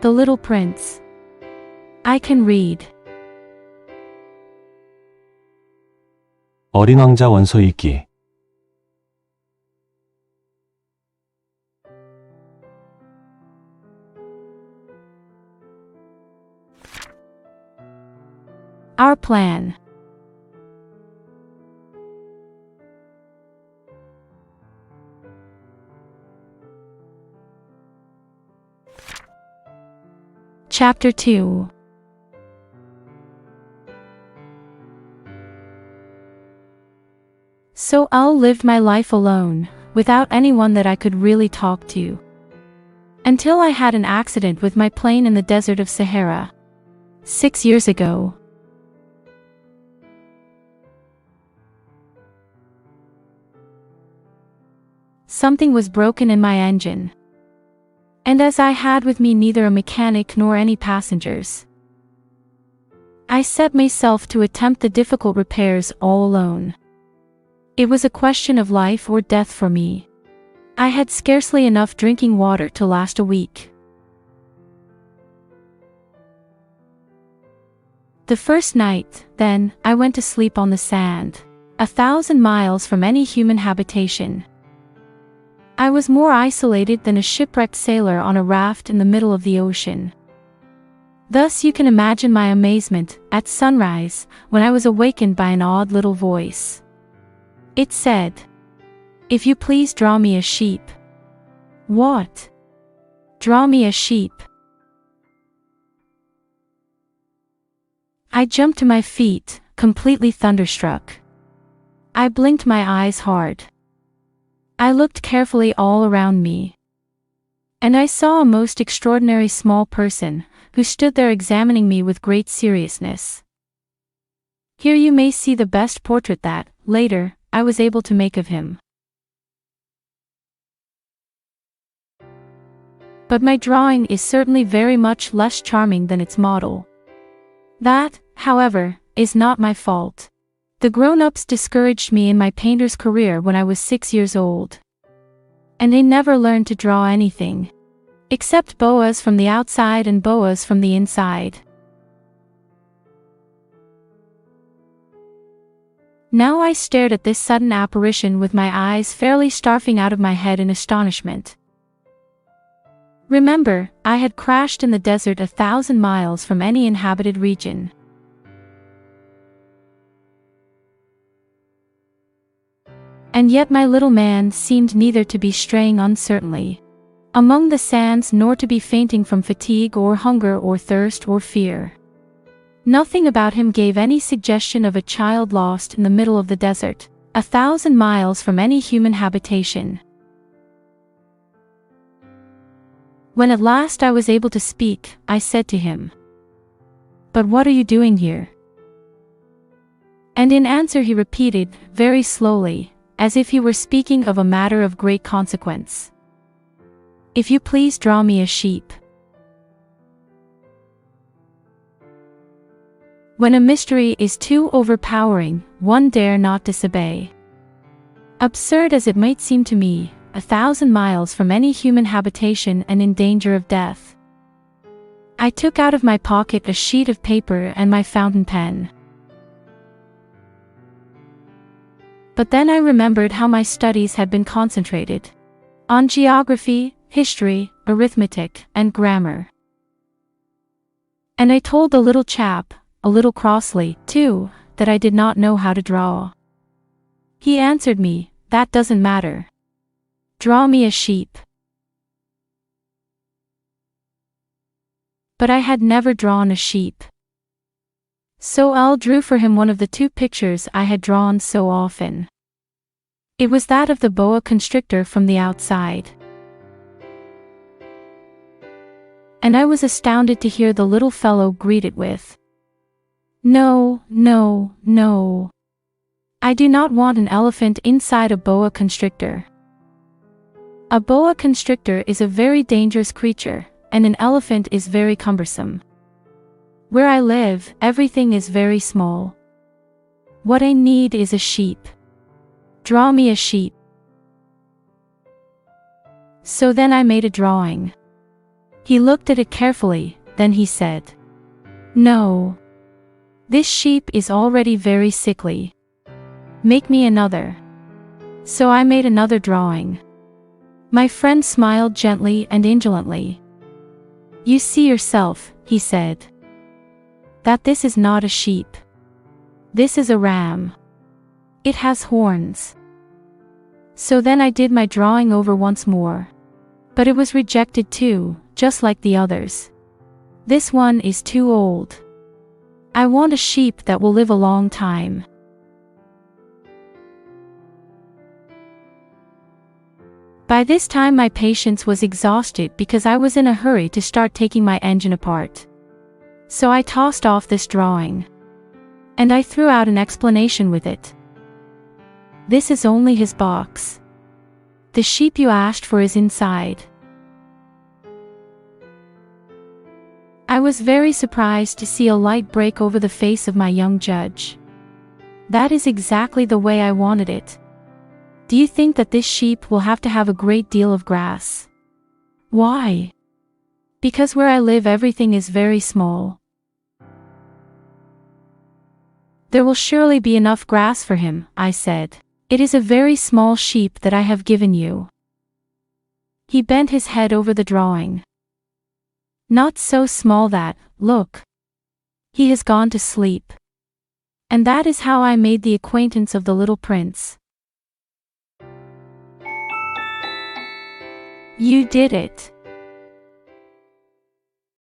The Little Prince. I can read. 어린왕자 원서 읽기. Our plan. Chapter 2. So I lived my life alone, without anyone that I could really talk to. Until I had an accident with my plane in the desert of Sahara. 6 years ago. Something was broken in my engine. And as I had with me neither a mechanic nor any passengers, I set myself to attempt the difficult repairs all alone. It was a question of life or death for me. I had scarcely enough drinking water to last a week. The first night, then, I went to sleep on the sand, 1,000 miles from any human habitation. I was more isolated than a shipwrecked sailor on a raft in the middle of the ocean. Thus you can imagine my amazement, at sunrise, when I was awakened by an odd little voice. It said, "If you please draw me a sheep." What? Draw me a sheep? I jumped to my feet, completely thunderstruck. I blinked my eyes hard. I looked carefully all around me. And I saw a most extraordinary small person, who stood there examining me with great seriousness. Here you may see the best portrait that, later, I was able to make of him. But my drawing is certainly very much less charming than its model. That, however, is not my fault. The grown-ups discouraged me in my painter's career when I was 6 years old. And I never learned to draw anything, except boas from the outside and boas from the inside. Now I stared at this sudden apparition with my eyes fairly starting out of my head in astonishment. Remember, I had crashed in the desert 1,000 miles from any inhabited region. And yet my little man seemed neither to be straying uncertainly among the sands nor to be fainting from fatigue or hunger or thirst or fear. Nothing about him gave any suggestion of a child lost in the middle of the desert, 1,000 miles from any human habitation. When at last I was able to speak, I said to him, "But what are you doing here?" And in answer he repeated, very slowly, as if he were speaking of a matter of great consequence, "If you please draw me a sheep." When a mystery is too overpowering, one dare not disobey. Absurd as it might seem to me, 1,000 miles from any human habitation and in danger of death, I took out of my pocket a sheet of paper and my fountain pen. But then I remembered how my studies had been concentrated on geography, history, arithmetic, and grammar. And I told the little chap, a little crossly, too, that I did not know how to draw. He answered me, "That doesn't matter. Draw me a sheep." But I had never drawn a sheep. So I drew for him one of the two pictures I had drawn so often. It was that of the boa constrictor from the outside. And I was astounded to hear the little fellow greet it with, "No, no, no. I do not want an elephant inside a boa constrictor. A boa constrictor is a very dangerous creature, and an elephant is very cumbersome. Where I live, everything is very small. What I need is a sheep. Draw me a sheep." So then I made a drawing. He looked at it carefully, then he said, "No. This sheep is already very sickly. Make me another." So I made another drawing. My friend smiled gently and indolently. "You see yourself," he said, "that this is not a sheep. This is a ram. It has horns." So then I did my drawing over once more. But it was rejected too, just like the others. This one is too old. I want a sheep that will live a long time. By this time my patience was exhausted because I was in a hurry to start taking my engine apart. So I tossed off this drawing. And I threw out an explanation with it. "This is only his box. The sheep you asked for is inside." I was very surprised to see a light break over the face of my young judge. That is exactly the way I wanted it. Do you think that this sheep will have to have a great deal of grass? Why? Because where I live everything is very small. There will surely be enough grass for him, I said. It is a very small sheep that I have given you. He bent his head over the drawing. Not so small that, look. He has gone to sleep. And that is how I made the acquaintance of the little prince. You did it.